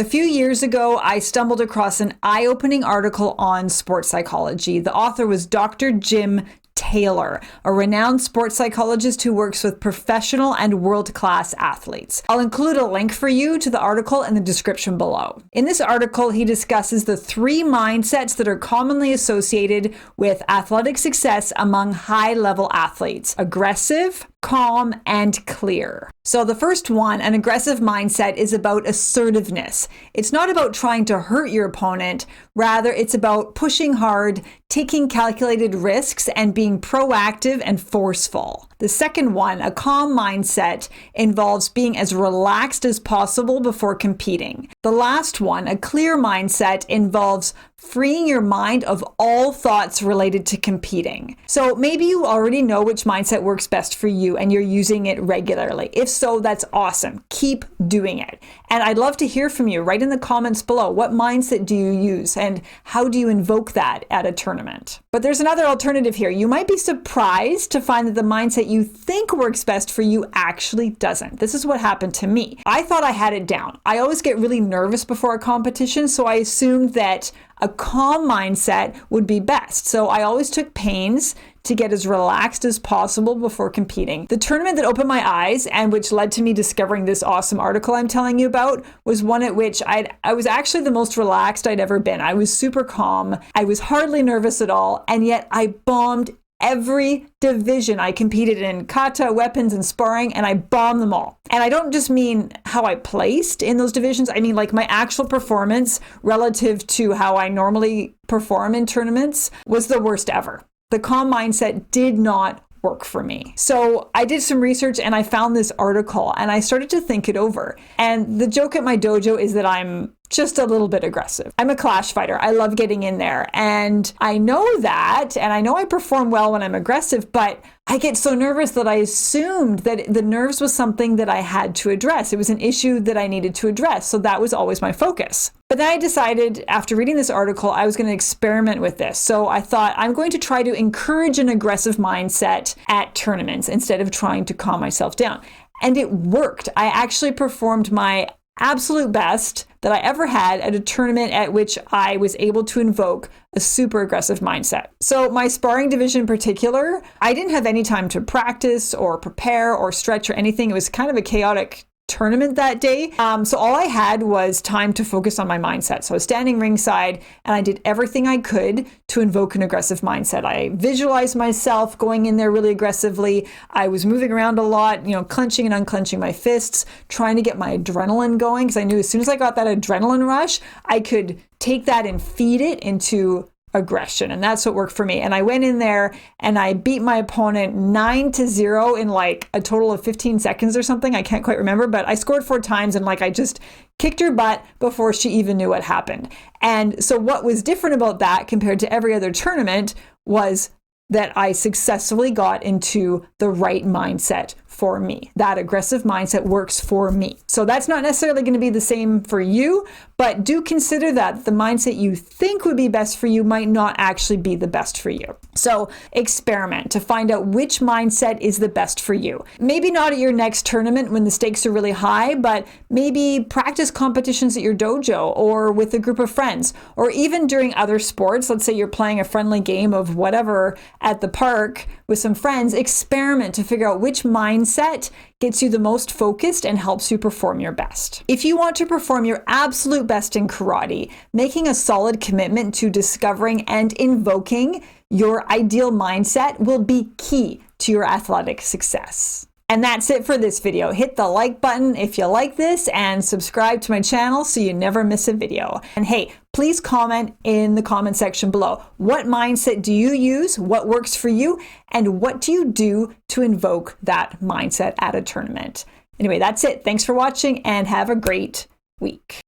A few years ago, I stumbled across an eye-opening article on sports psychology. The author was Dr. Jim Taylor, a renowned sports psychologist who works with professional and world-class athletes. I'll include a link for you to the article in the description below. In this article, he discusses the 3 mindsets that are commonly associated with athletic success among high-level athletes: aggressive, calm, and clear. So the first one, an aggressive mindset, is about assertiveness. It's not about trying to hurt your opponent. Rather, it's about pushing hard, taking calculated risks, and being proactive and forceful. The second one, a calm mindset, involves being as relaxed as possible before competing. The last one, a clear mindset, involves freeing your mind of all thoughts related to competing. So maybe you already know which mindset works best for you and you're using it regularly. If so, that's awesome. Keep doing it. And I'd love to hear from you. Write in the comments below, what mindset do you use and how do you invoke that at a tournament? But there's another alternative here. You might be surprised to find that the mindset you think works best for you actually doesn't. This is what happened to me. I thought I had it down. I always get really nervous before a competition, so I assumed that a calm mindset would be best. So I always took pains to get as relaxed as possible before competing. The tournament that opened my eyes and which led to me discovering this awesome article I'm telling you about was one at which I was actually the most relaxed I'd ever been. I was super calm. I was hardly nervous at all, and yet I bombed every division I competed in: kata, weapons, and sparring, and I bombed them all. And I don't just mean how I placed in those divisions, I mean like my actual performance relative to how I normally perform in tournaments was the worst ever. The calm mindset did not work for me. So I did some research and I found this article and I started to think it over. And the joke at my dojo is that I'm just a little bit aggressive. I'm a clash fighter. I love getting in there. And I know that, and I know I perform well when I'm aggressive, but I get so nervous that I assumed that the nerves was something that I had to address. It was an issue that I needed to address. So that was always my focus. But then I decided after reading this article, I was going to experiment with this. So I thought I'm going to try to encourage an aggressive mindset at tournaments instead of trying to calm myself down. And it worked. I actually performed my absolute best that I ever had at a tournament at which I was able to invoke a super aggressive mindset. So my sparring division in particular, I didn't have any time to practice or prepare or stretch or anything. It was kind of a chaotic tournament that day. So all I had was time to focus on my mindset. So I was standing ringside and I did everything I could to invoke an aggressive mindset. I visualized myself going in there really aggressively. I was moving around a lot, clenching and unclenching my fists, trying to get my adrenaline going, because I knew as soon as I got that adrenaline rush, I could take that and feed it into aggression. And that's what worked for me. And I went in there and I beat my opponent 9-0 in like a total of 15 seconds or something. I can't quite remember, but I scored 4 times and I just kicked her butt before she even knew what happened. And so what was different about that compared to every other tournament was that I successfully got into the right mindset for me. That aggressive mindset works for me. So that's not necessarily going to be the same for you, but do consider that the mindset you think would be best for you might not actually be the best for you. So experiment to find out which mindset is the best for you. Maybe not at your next tournament when the stakes are really high, but maybe practice competitions at your dojo or with a group of friends, or even during other sports. Let's say you're playing a friendly game of whatever at the park with some friends. Experiment to figure out which mindset gets you the most focused and helps you perform your best. If you want to perform your absolute best in karate, making a solid commitment to discovering and invoking your ideal mindset will be key to your athletic success. And that's it for this video. Hit the like button if you like this and subscribe to my channel so you never miss a video. And hey, please comment in the comment section below. What mindset do you use? What works for you? And what do you do to invoke that mindset at a tournament? Anyway, that's it. Thanks for watching and have a great week.